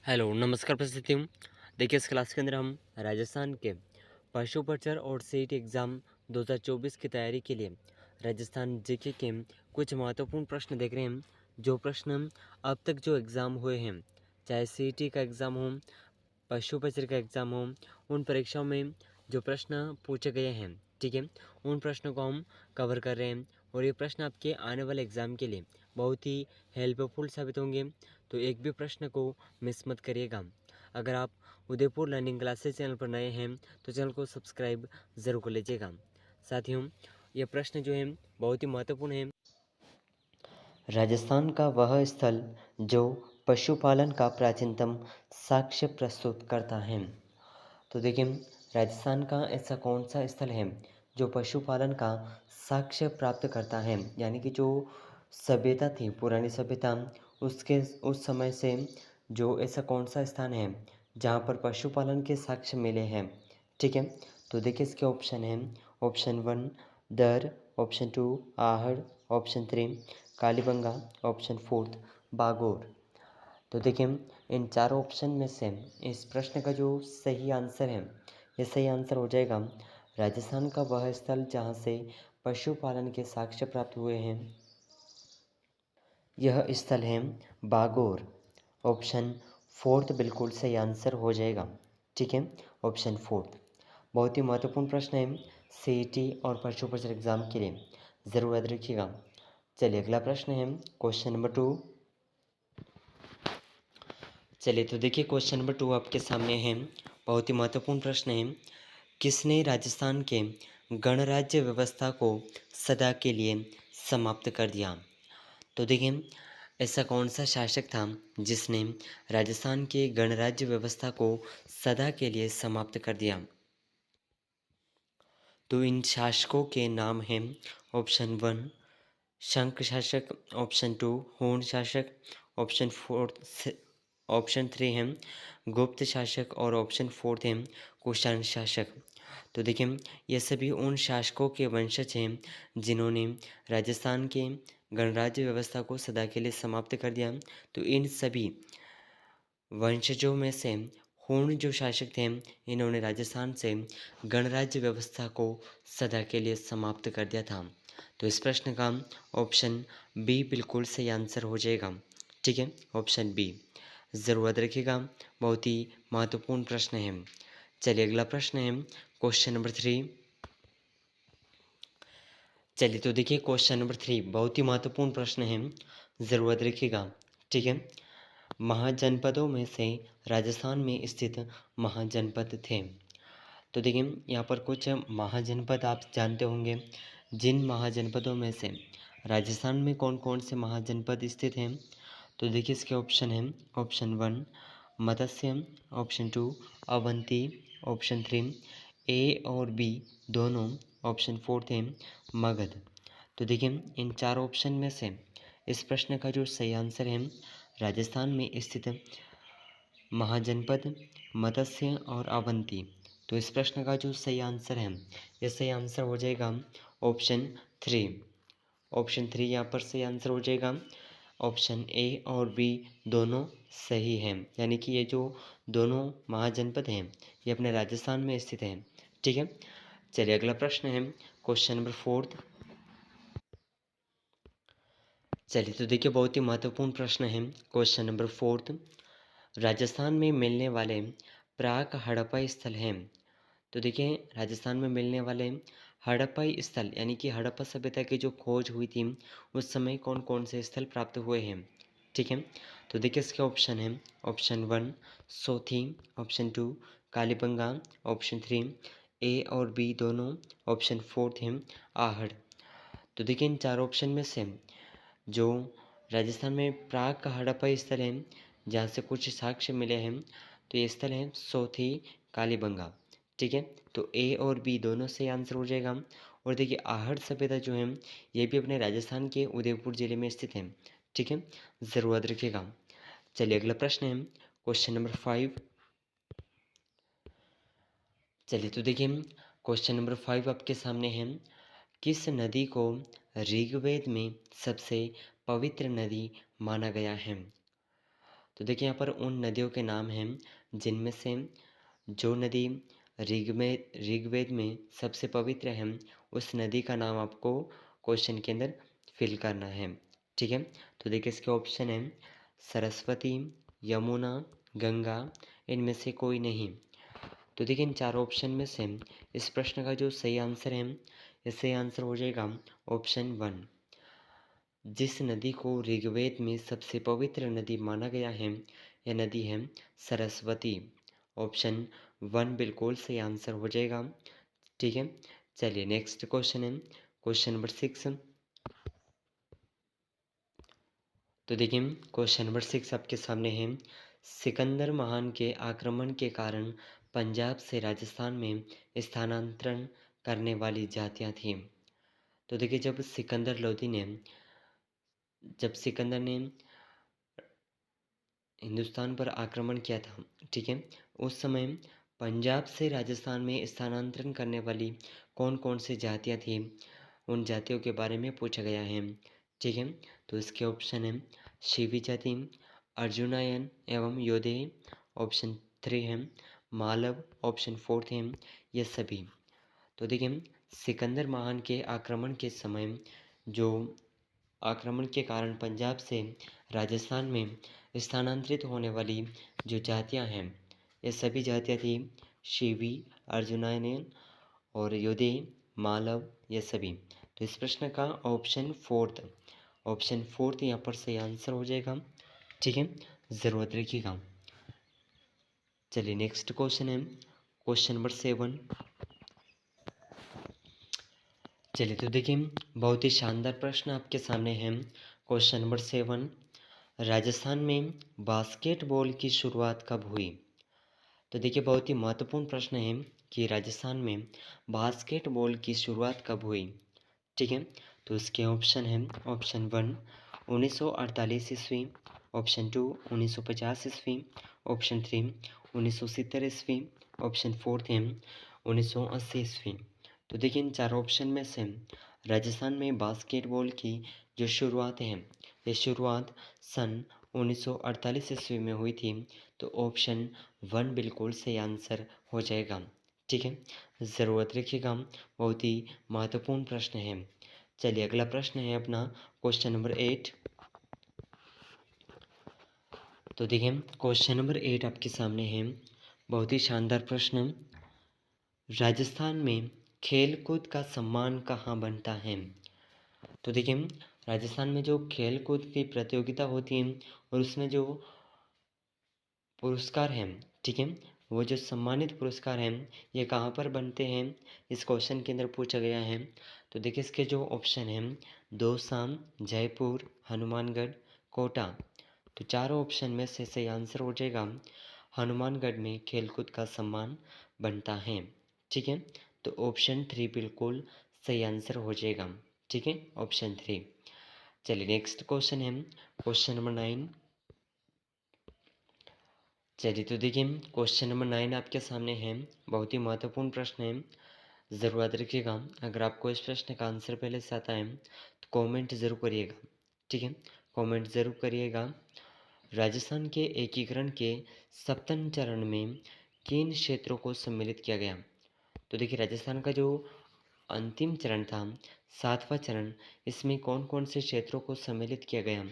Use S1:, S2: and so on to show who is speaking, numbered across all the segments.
S1: Hello, नमस्कार प्रस्तुति हूँ। देखिए इस क्लास के अंदर हम राजस्थान के पशु प्रचार और सीट एग्ज़ाम 2024 की तैयारी के लिए राजस्थान जीके के कुछ महत्वपूर्ण प्रश्न देख रहे हैं। जो प्रश्न अब तक जो एग्ज़ाम हुए हैं, चाहे सीईटी का एग्ज़ाम हो, पशु प्रचार का एग्ज़ाम हो, उन परीक्षाओं में जो प्रश्न पूछे गए हैं, ठीक है, उन प्रश्नों को हम कवर कर रहे हैं और ये प्रश्न आपके आने वाले एग्ज़ाम के लिए बहुत ही हेल्पफुल साबित होंगे। तो एक भी प्रश्न को मिस मत करिएगा। अगर आप उदयपुर लर्निंग क्लासेस चैनल पर नए हैं तो चैनल को सब्सक्राइब ज़रूर कर लीजिएगा। साथियों, ये प्रश्न जो है बहुत ही महत्वपूर्ण है। राजस्थान का वह स्थल जो पशुपालन का प्राचीनतम साक्ष्य प्रस्तुत करता है। तो देखिए, राजस्थान का ऐसा कौन सा स्थल है जो पशुपालन का साक्ष्य प्राप्त करता है, यानी कि जो सभ्यता थी, पुरानी सभ्यता, उसके उस समय से जो ऐसा कौन सा स्थान है जहाँ पर पशुपालन के साक्ष्य मिले हैं। ठीक है, तो देखिए इसके ऑप्शन हैं। ऑप्शन 1 दर, option 2 Ahar, option 3 Kalibanga, option 4 Bagor. तो देखिए इन चारों ऑप्शन में से इस प्रश्न का जो सही आंसर है, ये सही आंसर हो जाएगा राजस्थान का वह स्थल जहाँ से पशुपालन के साक्ष्य प्राप्त हुए हैं, यह स्थल है बागोर। ऑप्शन 4 बिल्कुल सही आंसर हो जाएगा। ठीक है, ऑप्शन 4 बहुत ही महत्वपूर्ण प्रश्न है सीईटी और पशु प्रचार एग्जाम के लिए, ज़रूर याद रखिएगा। चलिए अगला प्रश्न है क्वेश्चन नंबर 2। चलिए तो देखिए क्वेश्चन नंबर 2 आपके सामने है। बहुत ही महत्वपूर्ण प्रश्न है। किसने राजस्थान के गणराज्य व्यवस्था को सदा के लिए समाप्त कर दिया? तो देखिए ऐसा कौन सा शासक था जिसने राजस्थान के गणराज्य व्यवस्था को सदा के लिए समाप्त कर दिया? तो इन शासकों के नाम हैं। ऑप्शन 1 शंख शासक, ऑप्शन 2 हूण शासक, ऑप्शन 4 ऑप्शन 3 है गुप्त शासक और ऑप्शन 4 है कुषाण शासक। तो देखिए ये सभी उन शासकों के वंशज हैं जिन्होंने राजस्थान के गणराज्य व्यवस्था को सदा के लिए समाप्त कर दिया। तो इन सभी वंशजों में से हूण जो शासक थे, इन्होंने राजस्थान से गणराज्य व्यवस्था को सदा के लिए समाप्त कर दिया था। तो इस प्रश्न का ऑप्शन बी बिल्कुल सही आंसर हो जाएगा। ठीक है, ऑप्शन बी ज़रूर याद रखिएगा, बहुत ही महत्वपूर्ण प्रश्न है। चलिए अगला प्रश्न है क्वेश्चन नंबर 3। चलिए तो देखिए क्वेश्चन नंबर 3 बहुत ही महत्वपूर्ण प्रश्न है, ज़रूर याद रखिएगा। ठीक है, महाजनपदों में से राजस्थान में स्थित महाजनपद थे। तो देखिए यहाँ पर कुछ महाजनपद आप जानते होंगे। जिन महाजनपदों में से राजस्थान में कौन कौन से महाजनपद स्थित हैं, तो देखिए इसके ऑप्शन हैं। ऑप्शन 1 मत्स्य, ऑप्शन 2 अवंती, ऑप्शन 3 ए और बी दोनों, ऑप्शन 4 थे मगध। तो देखिए इन चार ऑप्शन में से इस प्रश्न का जो सही आंसर है राजस्थान में स्थित महाजनपद मत्स्य और अवंती। तो इस प्रश्न का जो सही आंसर है, ये सही आंसर हो जाएगा ऑप्शन 3। ऑप्शन 3 यहाँ पर सही आंसर हो जाएगा। ऑप्शन ए और बी दोनों सही हैं, यानी कि ये जो दोनों महाजनपद हैं ये अपने राजस्थान में स्थित हैं। ठीक है, चलिए अगला प्रश्न है क्वेश्चन नंबर 4। चलिए तो देखिए बहुत ही महत्वपूर्ण प्रश्न है क्वेश्चन नंबर 4। राजस्थान में मिलने वाले प्राक हड़प्पा स्थल हैं। तो देखिए राजस्थान में मिलने वाले हड़प्पा स्थल, यानी कि हड़प्पा सभ्यता की जो खोज हुई थी उस समय कौन कौन से स्थल प्राप्त हुए हैं। ठीक है, तो देखिए इसके ऑप्शन हैं। ऑप्शन 1 सोथी, ऑप्शन 2 कालीबंगा, ऑप्शन 3 ए और बी दोनों, ऑप्शन 4 है आहड़। तो देखिए इन चार ऑप्शन में से जो राजस्थान में प्राग का हड़प्पा स्थल है जहाँ से कुछ साक्ष्य मिले हैं, तो ये स्थल है सोथी कालीबंगा। ठीक है, तो ए और बी दोनों से आंसर हो जाएगा। और देखिए आहड़ सभ्यता जो है ये भी अपने राजस्थान के उदयपुर जिले में स्थित है। ठीक है, ज़रूर याद रखिएगा। चलिए अगला प्रश्न है क्वेश्चन नंबर 5। चलिए तो देखिए क्वेश्चन नंबर 5 आपके सामने है। किस नदी को ऋग्वेद में सबसे पवित्र नदी माना गया है? तो देखिए यहाँ पर उन नदियों के नाम हैं जिनमें से जो नदी ऋग्वेद में सबसे पवित्र है, उस नदी का नाम आपको क्वेश्चन के अंदर फिल करना है। ठीक है, तो देखिए इसके ऑप्शन है सरस्वती, यमुना, गंगा, इनमें से कोई नहीं। तो देखिए इन चार ऑप्शन में से इस प्रश्न का जो सही आंसर है, ये सही आंसर हो जाएगा ऑप्शन 1। जिस नदी को ऋग्वेद में सबसे पवित्र नदी माना गया है, यह नदी है सरस्वती। ऑप्शन 1 बिल्कुल सही आंसर हो जाएगा। ठीक है, चलिए नेक्स्ट क्वेश्चन है क्वेश्चन नंबर 6। तो देखिए क्वेश्चन नंबर 6 आपके सामने है। सिकंदर महान के आक्रमण के कारण पंजाब से राजस्थान में स्थानांतरण करने वाली जातियां थीं। तो देखिए जब सिकंदर ने हिंदुस्तान पर आक्रमण किया था, ठीक है, उस समय पंजाब से राजस्थान में स्थानांतरण करने वाली कौन कौन सी जातियाँ थी, उन जातियों के बारे में पूछा गया है। ठीक है, तो इसके ऑप्शन है शिवी जाति, अर्जुनायन एवं योधेय, ऑप्शन 3 है मालव, ऑप्शन 4 है ये सभी। तो देखिए सिकंदर महान के आक्रमण के समय जो आक्रमण के कारण पंजाब से राजस्थान में स्थानांतरित होने वाली जो जातियां हैं, ये सभी जातियां थी शिवी, अर्जुनायन और योधेय, मालव, ये सभी। तो इस प्रश्न का ऑप्शन फोर्थ यहाँ पर सही आंसर हो जाएगा। ठीक है, ज़रूरत रखिएगा। चलिए नेक्स्ट क्वेश्चन है क्वेश्चन नंबर 7। चलिए तो देखिए बहुत ही शानदार प्रश्न आपके सामने है। क्वेश्चन नंबर 7, राजस्थान में बास्केटबॉल की शुरुआत कब हुई? तो देखिए बहुत ही महत्वपूर्ण प्रश्न है कि राजस्थान में बास्केटबॉल की शुरुआत कब हुई। ठीक है, तो इसके ऑप्शन है ऑप्शन 1 1948 ईस्वी, ऑप्शन 2 1950 ईस्वी, ऑप्शन 3 1970 ईस्वी, ऑप्शन 4 है 1980 ईस्वी। तो देखिए इन चार ऑप्शन में से राजस्थान में बास्केटबॉल की जो शुरुआत है, ये शुरुआत सन 1948 ईस्वी में हुई थी। तो ऑप्शन 1 बिल्कुल सही आंसर हो जाएगा। ठीक है, ज़रूरत रखिएगा, बहुत ही महत्वपूर्ण प्रश्न है। चलिए अगला प्रश्न है अपना क्वेश्चन नंबर 8। तो देखिए क्वेश्चन नंबर 8 आपके सामने है, बहुत ही शानदार प्रश्न। राजस्थान में खेल कूद का सम्मान कहाँ बनता है? तो देखिए राजस्थान में जो खेल कूद की प्रतियोगिता होती है और उसमें जो पुरस्कार हैं, ठीक है, वो जो सम्मानित पुरस्कार हैं, ये कहाँ पर बनते हैं, इस क्वेश्चन के अंदर पूछा गया है। तो देखिए इसके जो ऑप्शन हैं दौसा, जयपुर, हनुमानगढ़, कोटा। तो चारों ऑप्शन में से सही आंसर हो जाएगा हनुमानगढ़ में खेलकूद का सम्मान बनता है। ठीक है, तो ऑप्शन 3 बिल्कुल सही आंसर हो जाएगा। ठीक है, ऑप्शन 3। चलिए नेक्स्ट क्वेश्चन है क्वेश्चन नंबर 9। चलिए तो देखिए क्वेश्चन नंबर 9 आपके सामने है, बहुत ही महत्वपूर्ण प्रश्न है, ज़रूर रखिएगा। अगर आपको इस प्रश्न का आंसर पहले से आता है तो कमेंट ज़रूर करिएगा। ठीक है, कमेंट ज़रूर करिएगा। राजस्थान के एकीकरण के सप्तम चरण में किन क्षेत्रों को सम्मिलित किया गया? तो देखिए राजस्थान का जो अंतिम चरण था, 7वां चरण, इसमें कौन कौन से क्षेत्रों को सम्मिलित किया गया?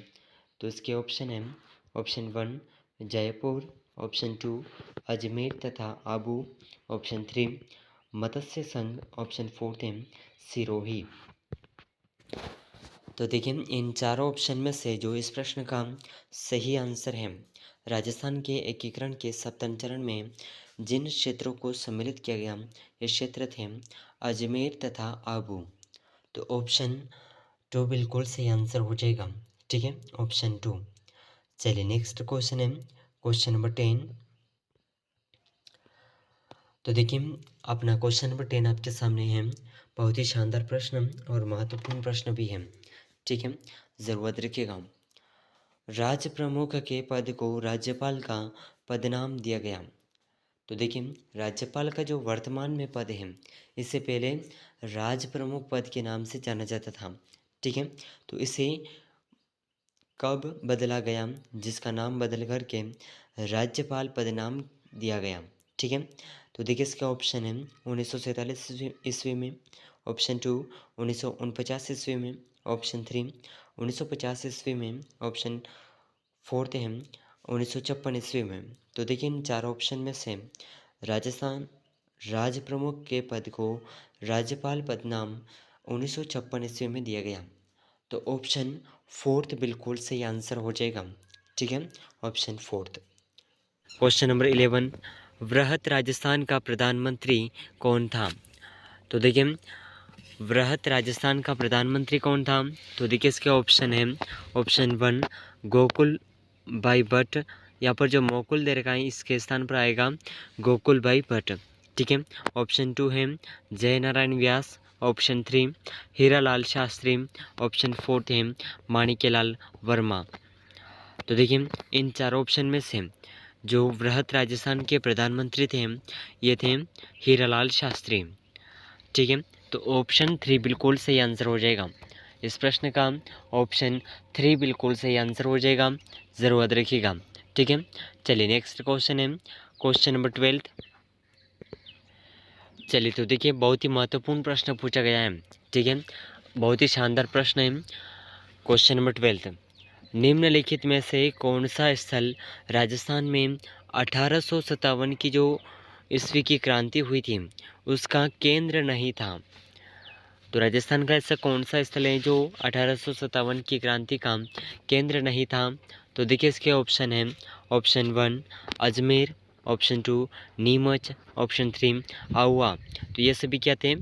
S1: तो इसके ऑप्शन है ऑप्शन 1 जयपुर, ऑप्शन 2 अजमेर तथा आबू, ऑप्शन 3 मत्स्य संघ, ऑप्शन 4 है सिरोही। तो देखिए इन चारों ऑप्शन में से जो इस प्रश्न का सही आंसर है, राजस्थान के एकीकरण के सप्तम चरण में जिन क्षेत्रों को सम्मिलित किया गया, ये क्षेत्र थे अजमेर तथा आबू। तो ऑप्शन 2 बिल्कुल सही आंसर हो जाएगा। ठीक है, ऑप्शन 2। चलिए नेक्स्ट क्वेश्चन है क्वेश्चन नंबर 10। तो देखिए अपना क्वेश्चन नंबर 10 आपके सामने है, बहुत ही शानदार प्रश्न और महत्वपूर्ण प्रश्न भी है। ठीक है, ज़रूरत रखिएगा। राज्य प्रमुख के पद को राज्यपाल का पदनाम दिया गया। तो देखिए राज्यपाल का जो वर्तमान में पद है, इससे पहले राज प्रमुख पद के नाम से जाना जाता था। ठीक है, तो इसे कब बदला गया जिसका नाम बदल करके राज्यपाल पदनाम दिया गया? ठीक है, तो देखिए इसका ऑप्शन है 1947 ईस्वी में, ऑप्शन 2 1949 ईस्वी में, ऑप्शन 3 1950 ईस्वी में, ऑप्शन 4 है 1956 ईस्वी में। तो देखिए इन चार ऑप्शन में से राजस्थान राज प्रमुख के पद को राज्यपाल पदनाम 1956 ईस्वी में दिया गया। तो ऑप्शन 4 बिल्कुल सही आंसर हो जाएगा। ठीक है, ऑप्शन 4। क्वेश्चन नंबर 11, वृहत राजस्थान का प्रधानमंत्री कौन था? तो देखिए वृहत राजस्थान का प्रधानमंत्री कौन था? तो देखिए इसके ऑप्शन है, ऑप्शन 1 गोकुल भाई भट्ट, यहाँ पर जो मोकुल दे रखा है इसके स्थान पर आएगा गोकुल भाई भट्ट। ठीक है, ऑप्शन 2 है जय नारायण व्यास, ऑप्शन 3 हीरालाल शास्त्री, ऑप्शन 4 है माणिक्यलाल वर्मा। तो देखिए इन चार ऑप्शन में से जो वृहत राजस्थान के प्रधानमंत्री थे ये थे हीरालाल शास्त्री। ठीक है, तो ऑप्शन 3 बिल्कुल सही आंसर हो जाएगा। इस प्रश्न का ऑप्शन 3 बिल्कुल सही आंसर हो जाएगा, ज़रूर याद रखिएगा। ठीक है, चलिए नेक्स्ट क्वेश्चन है क्वेश्चन नंबर 12। चलिए तो देखिए बहुत ही महत्वपूर्ण प्रश्न पूछा गया है। ठीक है, बहुत ही शानदार प्रश्न है। क्वेश्चन नंबर 12, निम्नलिखित में से कौन सा स्थल राजस्थान में 1857 की जो ईस्वी की क्रांति हुई थी उसका केंद्र नहीं था? तो राजस्थान का ऐसा कौन सा स्थल है जो 1857 की क्रांति का केंद्र नहीं था? तो देखिए इसके ऑप्शन है, option 1 Ajmer, option 2 Neemuch, option 3 Auwa. तो ये सभी क्या थे?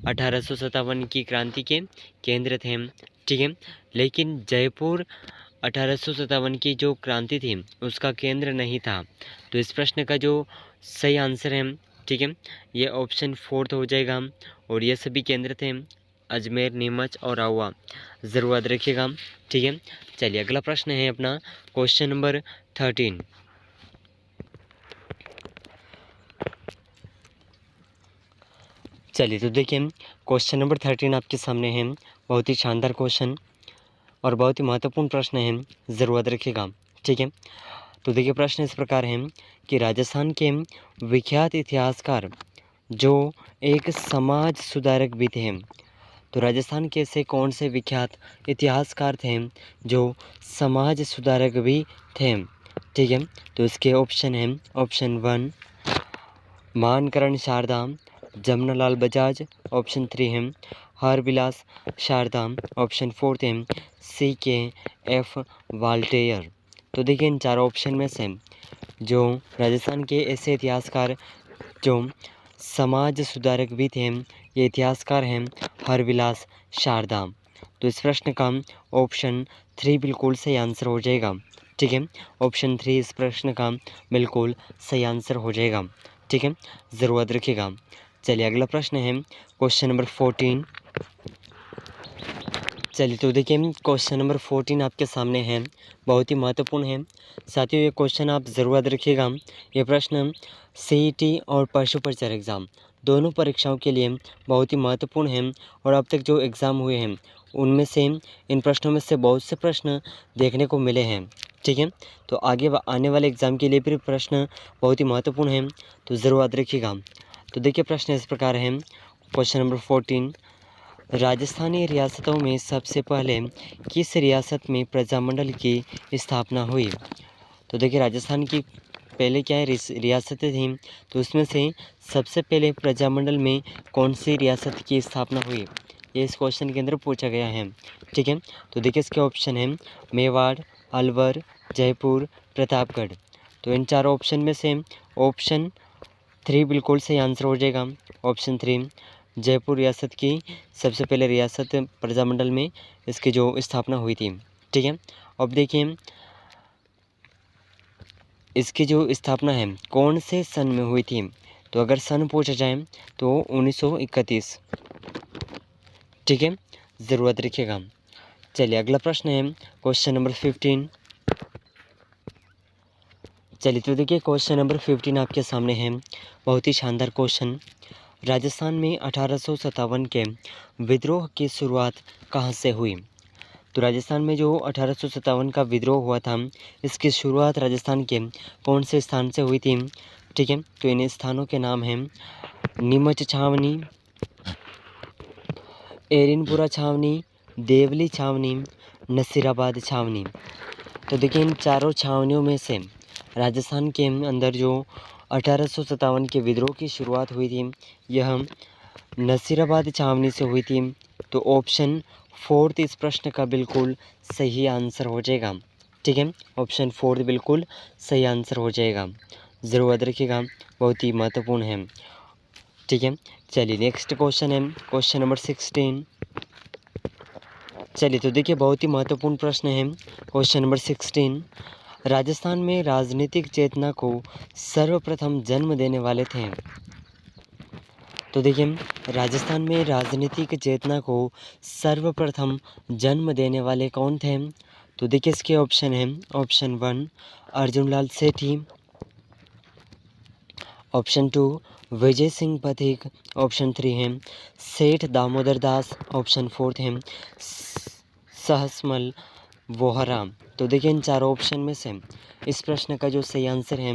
S1: 1857 की क्रांति के केंद्र थे। ठीक है, लेकिन जयपुर 1857 की जो क्रांति थी उसका केंद्र नहीं था। तो इस प्रश्न का जो सही आंसर है, ठीक है, ये ऑप्शन 4 हो जाएगा। और ये सभी केंद्र थे अजमेर, नीमच और आहुआ, ज़रूर याद रखिएगा। ठीक है, चलिए अगला प्रश्न है अपना क्वेश्चन नंबर 13। चलिए तो देखिए क्वेश्चन नंबर 13 आपके सामने है। बहुत ही शानदार क्वेश्चन और बहुत ही महत्वपूर्ण प्रश्न है, ज़रूर याद रखिएगा। ठीक है, तो देखिए प्रश्न इस प्रकार है कि राजस्थान के विख्यात इतिहासकार जो एक समाज सुधारक भी थे, तो राजस्थान के ऐसे कौन से विख्यात इतिहासकार थे जो समाज सुधारक भी थे? ठीक है, तो इसके ऑप्शन हैं, ऑप्शन 1 मानकरण शारदा, जमनालाल बजाज, ऑप्शन 3 है हरविलास शारदा, ऑप्शन 4 है CKF वाल्टेयर। तो देखिए इन चारों ऑप्शन में से जो राजस्थान के ऐसे इतिहासकार जो समाज सुधारक भी थे ये इतिहासकार हैं हरविलास शारदा। तो इस प्रश्न का ऑप्शन 3 बिल्कुल सही आंसर हो जाएगा। ठीक है, ऑप्शन 3 इस प्रश्न का बिल्कुल सही आंसर हो जाएगा। ठीक है, ज़रूर याद रखिएगा। चलिए अगला प्रश्न है क्वेश्चन नंबर 14। चलिए तो देखिए क्वेश्चन नंबर 14 आपके सामने है, बहुत ही महत्वपूर्ण है। साथियों ये क्वेश्चन आप ज़रूर याद रखिएगा। ये प्रश्न CET और पशु परिचर एग्ज़ाम दोनों परीक्षाओं के लिए बहुत ही महत्वपूर्ण है। और अब तक जो एग्ज़ाम हुए हैं उनमें से इन प्रश्नों में से बहुत से प्रश्न देखने को मिले हैं। ठीक है, तो आगे आने वाले एग्ज़ाम के लिए भी प्रश्न बहुत ही महत्वपूर्ण है, तो ज़रूर याद रखिएगा। तो देखिए प्रश्न इस प्रकार है क्वेश्चन नंबर 14, राजस्थानी रियासतों में सबसे पहले किस रियासत में प्रजामंडल की स्थापना हुई? तो देखिए राजस्थान की पहले क्या है रियासतें थीं, तो उसमें से सबसे पहले प्रजामंडल में कौन सी रियासत की स्थापना हुई, ये इस क्वेश्चन के अंदर पूछा गया है। ठीक है, तो देखिए इसके ऑप्शन हैं मेवाड़, अलवर, जयपुर, प्रतापगढ़। तो इन चारों ऑप्शन में से ऑप्शन 3 बिल्कुल सही आंसर हो जाएगा। ऑप्शन 3 जयपुर रियासत की सबसे पहले रियासत प्रजामंडल में इसकी जो स्थापना हुई थी। ठीक है, अब देखिए इसकी जो स्थापना है कौन से सन में हुई थी, तो अगर सन पूछा जाए तो 1931। ठीक है, ज़रूरत रखिएगा। चलिए अगला प्रश्न है क्वेश्चन नंबर 15। चलिए तो देखिए क्वेश्चन नंबर 15 आपके सामने है, बहुत ही शानदार क्वेश्चन। राजस्थान में 1857 के विद्रोह की शुरुआत कहाँ से हुई? तो राजस्थान में जो 1857 का विद्रोह हुआ था, इसकी शुरुआत राजस्थान के कौन से स्थान से हुई थी? ठीक है, तो इन स्थानों के नाम हैं नीमच छावनी, एरिनपुरा छावनी, देवली छावनी, नसीराबाद छावनी। तो देखिए इन चारों छावनियों में से राजस्थान के अंदर जो 1857 के विद्रोह की शुरुआत हुई थी, यह नसीराबाद छावनी से हुई थी। तो ऑप्शन 4 इस प्रश्न का बिल्कुल सही आंसर हो जाएगा। ठीक है, ऑप्शन 4 बिल्कुल सही आंसर हो जाएगा। ज़रूर याद रखिएगा, बहुत ही महत्वपूर्ण है। ठीक है, चलिए नेक्स्ट क्वेश्चन है क्वेश्चन नंबर 16। चलिए तो देखिए बहुत ही महत्वपूर्ण प्रश्न है क्वेश्चन नंबर 16। राजस्थान में राजनीतिक चेतना को सर्वप्रथम जन्म देने वाले थे। तो देखिए राजस्थान में राजनीतिक चेतना को सर्वप्रथम जन्म देने वाले कौन थे? तो देखिए इसके ऑप्शन हैं, ऑप्शन 1 अर्जुनलाल सेठी, ऑप्शन 2 विजय सिंह पथिक, ऑप्शन 3 है सेठ दामोदर दास, ऑप्शन 4 है सहसमल वोहरा। तो देखिए इन चारों ऑप्शन में से इस प्रश्न का जो सही आंसर है,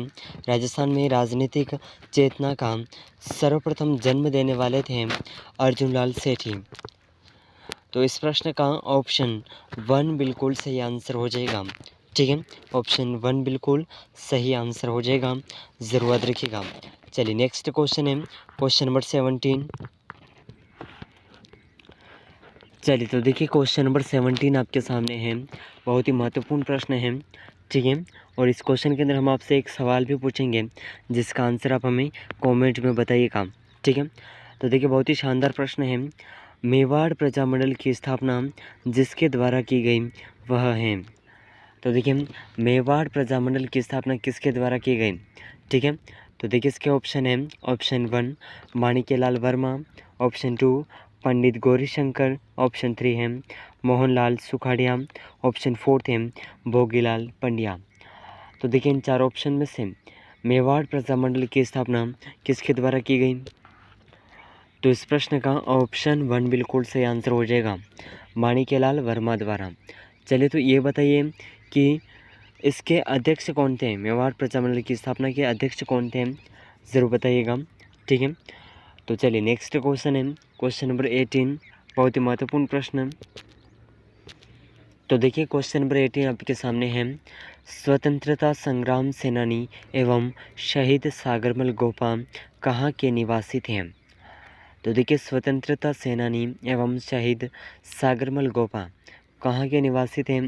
S1: राजस्थान में राजनीतिक चेतना का सर्वप्रथम जन्म देने वाले थे अर्जुनलाल सेठी। तो इस प्रश्न का ऑप्शन 1 बिल्कुल सही आंसर हो जाएगा। ठीक है, ऑप्शन 1 बिल्कुल सही आंसर हो जाएगा, ज़रूर याद रखिएगा। चलिए नेक्स्ट क्वेश्चन है क्वेश्चन नंबर 17। चलिए तो देखिए क्वेश्चन नंबर 17 आपके सामने है, बहुत ही महत्वपूर्ण प्रश्न है। ठीक है, और इस क्वेश्चन के अंदर हम आपसे एक सवाल भी पूछेंगे जिसका आंसर आप हमें कमेंट में बताइएगा। ठीक है, तो देखिए बहुत ही शानदार प्रश्न है। मेवाड़ प्रजामंडल की स्थापना जिसके द्वारा की गई वह है। तो देखिए मेवाड़ प्रजामंडल की स्थापना किसके द्वारा की गई? ठीक है, तो देखिए इसके ऑप्शन है, ऑप्शन 1 माणिक्यलाल वर्मा, ऑप्शन 2 पंडित गौरीशंकर, ऑप्शन 3 है मोहनलाल सुखाड़िया, ऑप्शन 4 है भोगीलाल पंड्या। तो देखिए इन चार ऑप्शन में से मेवाड़ प्रजामंडल की स्थापना किसके द्वारा की गई? तो इस प्रश्न का ऑप्शन 1 बिल्कुल सही आंसर हो जाएगा, माणिक्यलाल वर्मा द्वारा। चलिए तो ये बताइए कि इसके अध्यक्ष कौन थे? मेवाड़ प्रजामंडल की स्थापना के अध्यक्ष कौन थे? ज़रूर बताइएगा। ठीक है, तो चलिए नेक्स्ट क्वेश्चन है क्वेश्चन नंबर 18, बहुत ही महत्वपूर्ण प्रश्न। तो देखिए क्वेश्चन नंबर 18 आपके सामने है, स्वतंत्रता संग्राम सेनानी एवं शहीद सागरमल गोपा कहाँ के निवासी थे? तो देखिए स्वतंत्रता सेनानी एवं शहीद सागरमल गोपा कहाँ के निवासी थे?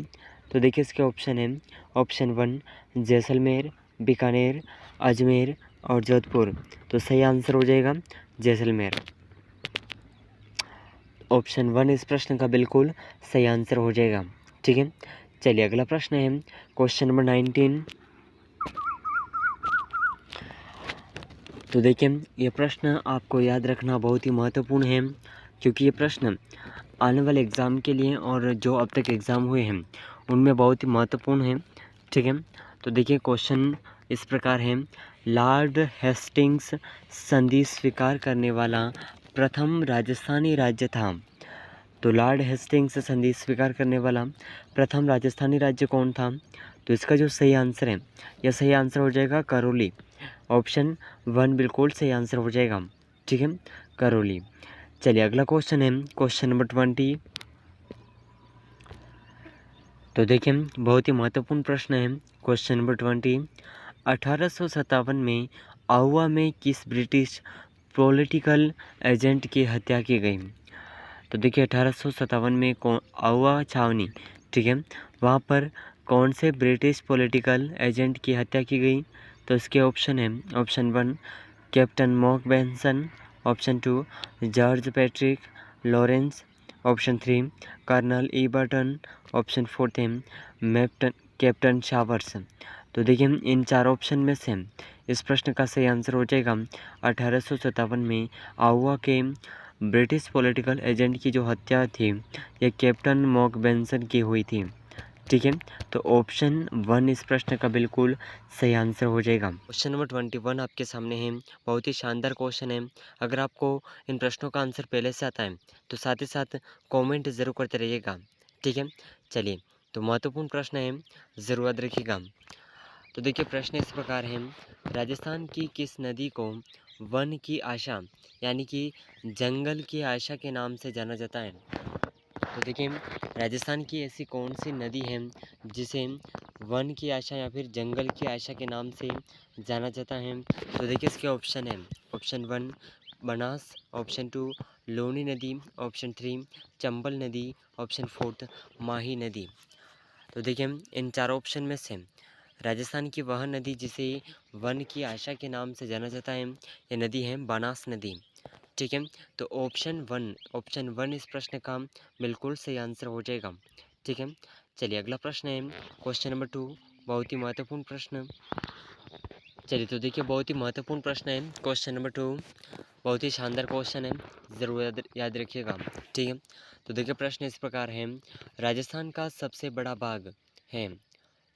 S1: तो देखिए इसके ऑप्शन है, ऑप्शन 1 जैसलमेर, बीकानेर, अजमेर और जोधपुर। तो सही आंसर हो जाएगा जैसलमेर। ऑप्शन 1 इस प्रश्न का बिल्कुल सही आंसर हो जाएगा। ठीक है, चलिए अगला प्रश्न है क्वेश्चन नंबर 19। तो देखिए ये प्रश्न आपको याद रखना बहुत ही महत्वपूर्ण है, क्योंकि ये प्रश्न आने वाले एग्ज़ाम के लिए और जो अब तक एग्ज़ाम हुए हैं उनमें बहुत ही महत्वपूर्ण है। ठीक है, तो देखिए क्वेश्चन इस प्रकार है, लॉर्ड हेस्टिंग्स संधि स्वीकार करने वाला प्रथम राजस्थानी राज्य था। तो लॉर्ड हेस्टिंग्स संधि स्वीकार करने वाला प्रथम राजस्थानी राज्य कौन था? तो इसका जो सही आंसर है, यह सही आंसर हो जाएगा करौली। ऑप्शन 1 बिल्कुल सही आंसर हो जाएगा। ठीक है, करौली। चलिए अगला क्वेश्चन है क्वेश्चन नंबर 20। तो देखिए बहुत ही महत्वपूर्ण प्रश्न है क्वेश्चन नंबर 20। 1857 में आहुआ में किस ब्रिटिश पॉलिटिकल एजेंट की हत्या की गई? तो देखिए 1857 में कौन आहुआ छावनी, ठीक है, वहाँ पर कौन से ब्रिटिश पॉलिटिकल एजेंट की हत्या की गई? तो इसके ऑप्शन है, option 1 captain Mock Benson, option 2 George Patrick Lawrence, option 3 colonel E Burton, option 4 है कैप्टन शावर्स। तो देखिए इन चार ऑप्शन में से इस प्रश्न का सही आंसर हो जाएगा 1857 में आहुआ के ब्रिटिश पॉलिटिकल एजेंट की जो हत्या थी यह कैप्टन मॉक बेंसन की हुई थी। ठीक है, तो ऑप्शन 1 इस प्रश्न का बिल्कुल सही आंसर हो जाएगा। क्वेश्चन नंबर 21 आपके सामने है, बहुत ही शानदार क्वेश्चन है। अगर आपको इन प्रश्नों का आंसर पहले से आता है तो साथ ही साथ कमेंट ज़रूर करते रहिएगा। ठीक है, चलिए, तो महत्वपूर्ण प्रश्न है, ज़रूर याद रखिएगा। तो देखिए प्रश्न इस प्रकार है, राजस्थान की किस नदी को वन की आशा यानी कि जंगल की आशा के नाम से जाना जाता है? तो देखिए राजस्थान की ऐसी कौन सी नदी है जिसे वन की आशा या फिर जंगल की आशा के नाम से जाना जाता है? तो देखिए इसके ऑप्शन है, option one Banas, option two Loni नदी, ऑप्शन थ्री चंबल नदी, ऑप्शन फोर्थ माही नदी। तो देखिए इन चारों ऑप्शन में से राजस्थान की वह नदी जिसे वन की आशा के नाम से जाना जाता है, ये नदी है बनास नदी। ठीक है, तो ऑप्शन वन इस प्रश्न का बिल्कुल सही आंसर हो जाएगा। ठीक है, चलिए अगला प्रश्न है क्वेश्चन नंबर टू, बहुत ही महत्वपूर्ण प्रश्न। चलिए तो देखिए बहुत ही महत्वपूर्ण प्रश्न है क्वेश्चन नंबर टू, बहुत ही शानदार क्वेश्चन है, ज़रूर याद रखिएगा। ठीक है, तो देखिए प्रश्न इस प्रकार है, राजस्थान का सबसे बड़ा बाग है।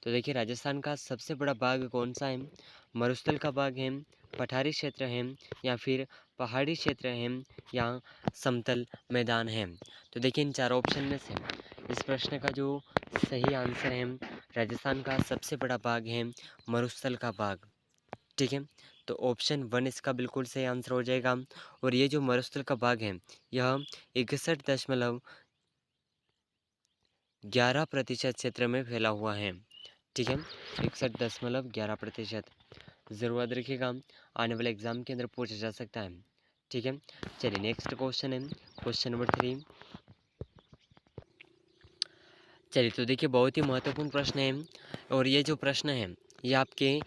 S1: तो देखिए राजस्थान का सबसे बड़ा बाग कौन सा है? मरुस्थल का बाग है, पठारी क्षेत्र है, या फिर पहाड़ी क्षेत्र है, या समतल मैदान है? तो देखिए इन चारों ऑप्शन में से इस प्रश्न का जो सही आंसर है, राजस्थान का सबसे बड़ा बाग है मरुस्थल का बाग। ठीक है, तो ऑप्शन वन इसका बिल्कुल सही आंसर हो जाएगा। और ये जो मरुस्थल का बाग है, यह 61.11% क्षेत्र में फैला हुआ है। ठीक है, 61.11%, ज़रूर याद रखिएगा, आने वाले एग्जाम के अंदर पूछा जा सकता है। ठीक है, चलिए नेक्स्ट क्वेश्चन है क्वेश्चन नंबर थ्री। चलिए तो देखिए बहुत ही महत्वपूर्ण प्रश्न है, और ये जो प्रश्न है ये आपके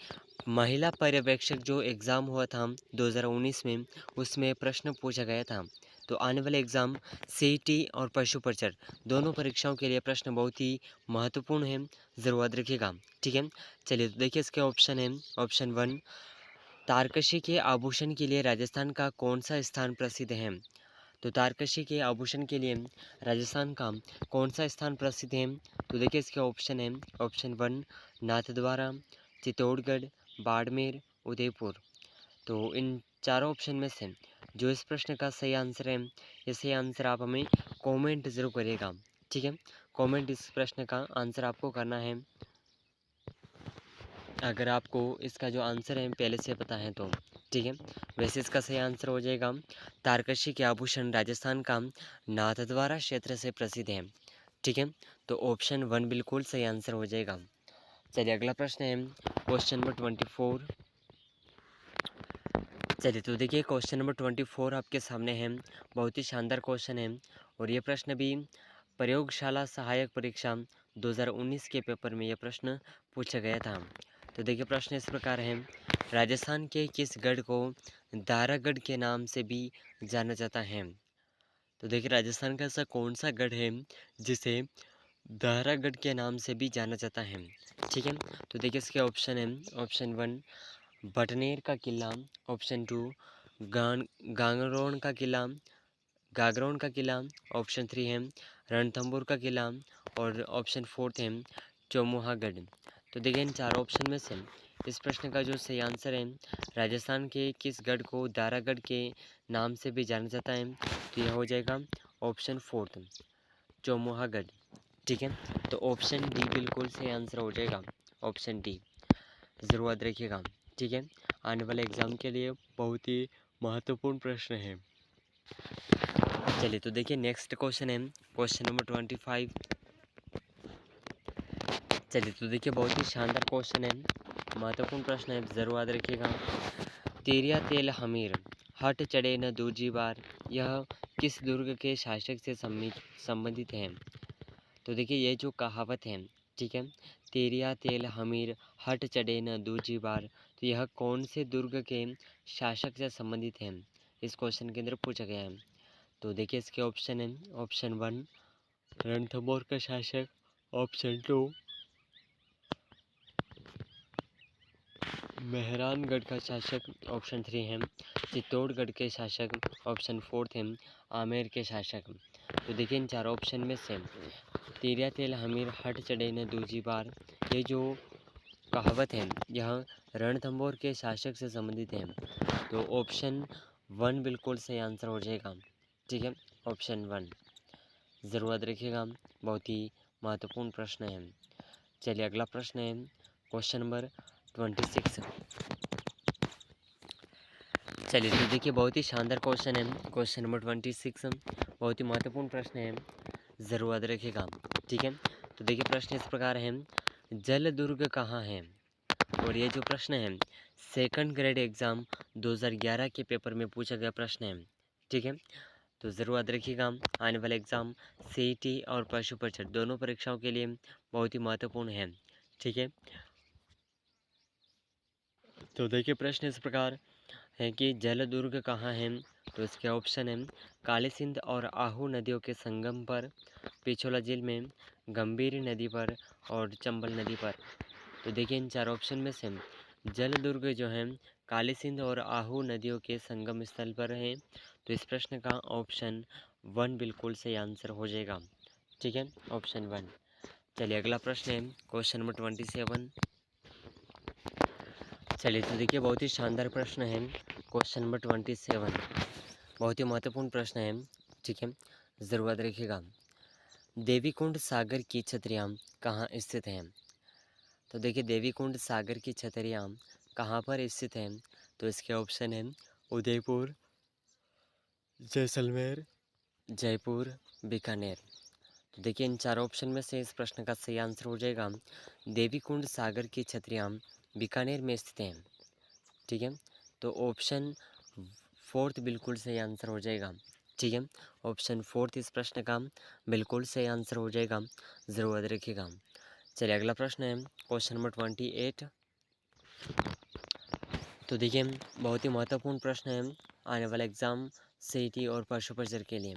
S1: महिला पर्यवेक्षक जो एग्ज़ाम हुआ था 2019 में, उसमें प्रश्न पूछा गया था। तो आने वाले एग्ज़ाम सीईटी और पशु परिचर दोनों परीक्षाओं के लिए प्रश्न बहुत ही महत्वपूर्ण है, ज़रूर याद रखिएगा। ठीक है, चलिए तो देखिए इसके ऑप्शन है, ऑप्शन वन तारकशी के आभूषण के लिए राजस्थान का कौन सा स्थान प्रसिद्ध है? तो तारकशी के आभूषण के लिए राजस्थान का कौन सा स्थान प्रसिद्ध है? तो देखिए इसके ऑप्शन है, ऑप्शन वन नाथद्वारा, चित्तौड़गढ़, बाड़मेर, उदयपुर। तो इन चारों ऑप्शन में से जो इस प्रश्न का सही आंसर है, ये सही आंसर आप हमें कमेंट ज़रूर करिएगा। ठीक है, कमेंट इस प्रश्न का आंसर आपको करना है, अगर आपको इसका जो आंसर है पहले से पता है तो। ठीक है, वैसे इसका सही आंसर हो जाएगा तारकशी के आभूषण राजस्थान का नाथद्वारा क्षेत्र से प्रसिद्ध है। ठीक है, तो ऑप्शन वन बिल्कुल सही आंसर हो जाएगा। चलिए अगला प्रश्न है क्वेश्चन नंबर 24। चलिए तो देखिए क्वेश्चन नंबर 24 आपके सामने है, बहुत ही शानदार क्वेश्चन है, और ये प्रश्न भी प्रयोगशाला सहायक परीक्षा 2019 के पेपर में यह प्रश्न पूछा गया था। तो देखिए प्रश्न इस प्रकार है, राजस्थान के किस गढ़ को दारागढ़ के नाम से भी जाना जाता है? तो देखिए राजस्थान का ऐसा कौन सा गढ़ है जिसे दारागढ़ के नाम से भी जाना जाता है? ठीक है, तो देखिए इसके ऑप्शन है, ऑप्शन वन बटनेर का किला, ऑप्शन टू गांगरोन का किला, गागरोन का किला, ऑप्शन थ्री है रणथंभौर का किला, और ऑप्शन फोर्थ है चौमुहागढ़। तो देखिए इन चार ऑप्शन में से इस प्रश्न का जो सही आंसर है, राजस्थान के किस गढ़ को दारागढ़ के नाम से भी जाना जाता है? तो यह हो जाएगा ऑप्शन फोर्थ चौमुहागढ़। ठीक है, तो ऑप्शन डी बिल्कुल सही आंसर हो जाएगा, ऑप्शन डी, ज़रूर याद रखिएगा। ठीक है, आने वाले एग्ज़ाम के लिए बहुत ही महत्वपूर्ण प्रश्न है। चलिए तो देखिए नेक्स्ट क्वेश्चन है क्वेश्चन नंबर 25। चलिए तो देखिए बहुत ही शानदार क्वेश्चन है, महत्वपूर्ण प्रश्न है, ज़रूर याद रखिएगा। तेरिया तेल हमीर हट चढ़े न दूजी बार, यह किस दुर्ग के शासक से संबंधित है? तो देखिए ये जो कहावत है, ठीक है, तेरिया तेल हमीर हट चढ़े न दूजी बार, तो यह कौन से दुर्ग के शासक से संबंधित है? इस क्वेश्चन के अंदर पूछा गया है। तो देखिए इसके ऑप्शन है, ऑप्शन वन रणथंभौर का शासक, ऑप्शन टू मेहरानगढ़ का शासक, ऑप्शन थ्री है चित्तौड़गढ़ के शासक, ऑप्शन फोर्थ है आमेर के शासक। तो देखिए इन चारों ऑप्शन में से तेरिया तेल हमीर हट चढ़े न दूजी बार, ये जो कहावत है यह रणथंभौर के शासक से संबंधित है। तो ऑप्शन वन बिल्कुल सही आंसर हो जाएगा। ठीक है, ऑप्शन वन ज़रूर याद रखिएगा, बहुत ही महत्वपूर्ण प्रश्न है। चलिए अगला प्रश्न है क्वेश्चन नंबर 26। चलिए तो देखिए बहुत ही शानदार क्वेश्चन है। क्वेश्चन नंबर 26 बहुत ही महत्वपूर्ण प्रश्न है, ज़रूर याद रखिएगा। ठीक है, तो देखिए प्रश्न इस प्रकार है, जल दुर्ग कहाँ है? और ये जो प्रश्न है सेकंड ग्रेड एग्ज़ाम 2011 के पेपर में पूछा गया प्रश्न है। ठीक है, तो ज़रूर याद रखिएगा। आने वाला एग्ज़ाम सीईटी और पशु परिषद दोनों परीक्षाओं के लिए बहुत ही महत्वपूर्ण है। ठीक है, तो देखिए प्रश्न इस प्रकार है कि जल दुर्ग कहाँ है? तो इसके ऑप्शन है काली सिंध और आहू नदियों के संगम पर, पिछोला झील में, गंभीर नदी पर और चंबल नदी पर। तो देखिए इन चार ऑप्शन में से जल दुर्ग जो है काली सिंध और आहू नदियों के संगम स्थल पर है। तो इस प्रश्न का ऑप्शन 1 बिल्कुल सही आंसर हो जाएगा। ठीक है, ऑप्शन 1। चलिए अगला प्रश्न है क्वेश्चन नंबर 27। चलिए तो देखिए बहुत ही शानदार प्रश्न है क्वेश्चन नंबर 27, बहुत ही महत्वपूर्ण प्रश्न है। ठीक है, ज़रूर याद रखिएगा। देवीकुंड सागर की छतरियाँ कहाँ स्थित हैं? तो देखिए देवीकुंड सागर की छतरियाँ कहाँ पर स्थित हैं? तो इसके ऑप्शन हैं उदयपुर, जैसलमेर, जयपुर, बीकानेर। तो देखिए इन चार ऑप्शन में से इस प्रश्न का सही आंसर हो जाएगा देवीकुंड सागर की छतरियाँ बीकानेर में स्थित हैं। ठीक है, तो ऑप्शन 4 बिल्कुल सही आंसर हो जाएगा। ठीक है, ऑप्शन 4 इस प्रश्न का बिल्कुल सही आंसर हो जाएगा, ज़रूर याद रखिएगा। चलिए अगला प्रश्न है क्वेश्चन नंबर 28। तो देखिए बहुत ही महत्वपूर्ण प्रश्न है आने वाला एग्ज़ाम सीईटी और पशु परिषद के लिए।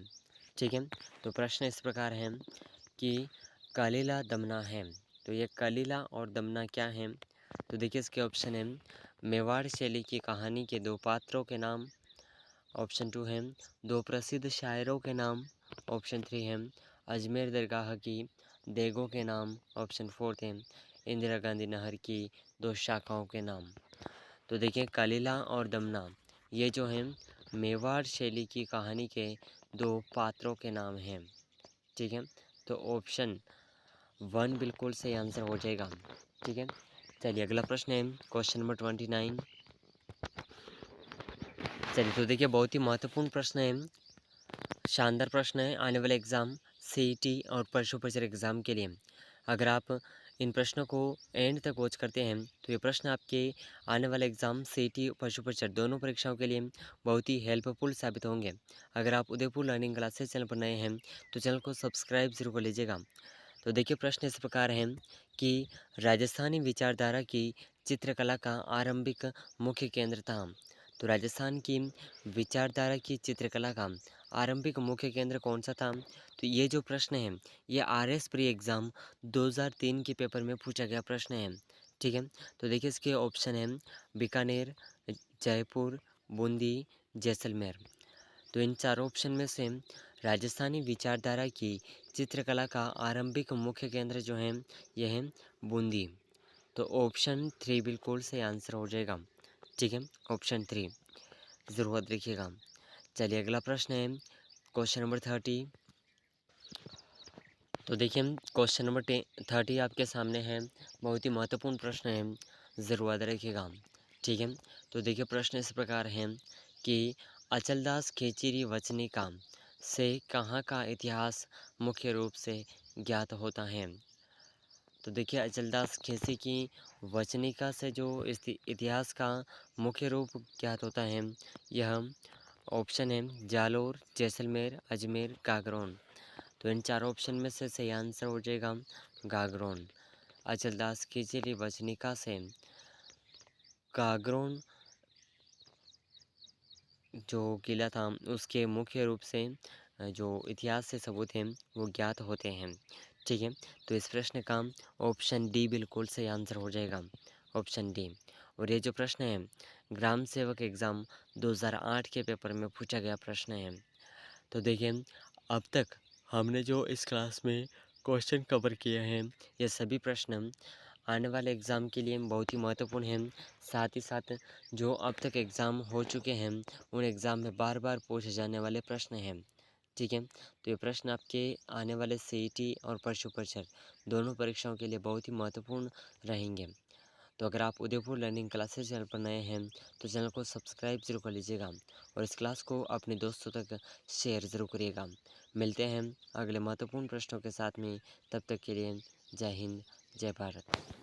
S1: ठीक है, तो प्रश्न इस प्रकार है कि कलीला दमना है। तो ये कलीला और दमना क्या है? तो देखिए इसके ऑप्शन है मेवाड़ शैली की कहानी के दो पात्रों के नाम, ऑप्शन 2 है दो प्रसिद्ध शायरों के नाम, ऑप्शन 3 है अजमेर दरगाह की देगों के नाम, ऑप्शन 4 है इंदिरा गांधी नहर की दो शाखाओं के नाम। तो देखिए कलीला और दमना ये जो हैं मेवाड़ शैली की कहानी के दो पात्रों के नाम हैं। ठीक है, तो ऑप्शन 1 बिल्कुल सही आंसर हो जाएगा। ठीक है, चलिए अगला प्रश्न है क्वेश्चन नंबर 29। चलिए तो देखिए बहुत ही महत्वपूर्ण प्रश्न है, शानदार प्रश्न है आने वाले एग्ज़ाम सीईटी और पशु परिषद एग्ज़ाम के लिए। अगर आप इन प्रश्नों को एंड तक वॉच करते हैं तो ये प्रश्न आपके आने वाले एग्ज़ाम सीईटी पशु परिषद दोनों परीक्षाओं के लिए बहुत ही हेल्पफुल साबित होंगे। अगर आप उदयपुर लर्निंग क्लासेस चैनल पर नए हैं तो चैनल को सब्सक्राइब जरूर कर लीजिएगा। तो देखिए प्रश्न इस प्रकार है कि राजस्थानी विचारधारा की चित्रकला का आरंभिक मुख्य केंद्र था। तो राजस्थान की विचारधारा की चित्रकला का आरंभिक मुख्य केंद्र कौन सा था? तो ये जो प्रश्न है ये आरएस प्री एग्ज़ाम 2003 के पेपर में पूछा गया प्रश्न है। ठीक है, तो देखिए इसके ऑप्शन है बीकानेर, जयपुर, बूंदी, जैसलमेर। तो इन चारों ऑप्शन में से राजस्थानी विचारधारा की चित्रकला का आरंभिक मुख्य केंद्र जो है यह है बूंदी। तो ऑप्शन 3 बिल्कुल सही आंसर हो जाएगा। ठीक है, ऑप्शन 3 ज़रूर देखिएगा। चलिए अगला प्रश्न है क्वेश्चन नंबर 30। तो देखिए क्वेश्चन नंबर 30 आपके सामने है, बहुत ही महत्वपूर्ण प्रश्न है, ज़रूर याद रखिएगा। ठीक है, तो देखिए प्रश्न इस प्रकार है कि अचलदास खिचड़ी वचनिका से कहाँ का इतिहास मुख्य रूप से ज्ञात होता है? तो देखिए अचलदास खिलजी की वचनिका से जो इतिहास का मुख्य रूप ज्ञात होता है यह ऑप्शन है जालोर, जैसलमेर, अजमेर, गागरोन। तो इन चार ऑप्शन में से सही आंसर हो जाएगा गागरोन। अचलदास खिचड़ी वचनिका से गागरोन जो किला था उसके मुख्य रूप से जो इतिहास से सबूत हैं वो ज्ञात होते हैं। ठीक है, तो इस प्रश्न का ऑप्शन डी बिल्कुल सही आंसर हो जाएगा, ऑप्शन डी। और ये जो प्रश्न है ग्राम सेवक एग्ज़ाम 2008 के पेपर में पूछा गया प्रश्न है। तो देखिए अब तक हमने जो इस क्लास में क्वेश्चन कवर किए हैं ये सभी प्रश्न आने वाले एग्ज़ाम के लिए बहुत ही महत्वपूर्ण हैं। साथ ही साथ जो अब तक एग्ज़ाम हो चुके हैं उन एग्ज़ाम में बार बार पूछे जाने वाले प्रश्न हैं। ठीक है। तो ये प्रश्न आपके आने वाले सीईटी और परशु परिसर दोनों परीक्षाओं के लिए बहुत ही महत्वपूर्ण रहेंगे। तो अगर आप उदयपुर लर्निंग क्लासेस चैनल पर नए हैं तो चैनल को सब्सक्राइब जरूर कर लीजिएगा और इस क्लास को अपने दोस्तों तक शेयर ज़रूर करिएगा। मिलते हैं अगले महत्वपूर्ण प्रश्नों के साथ में, तब तक के लिए जय हिंद, जय भारत।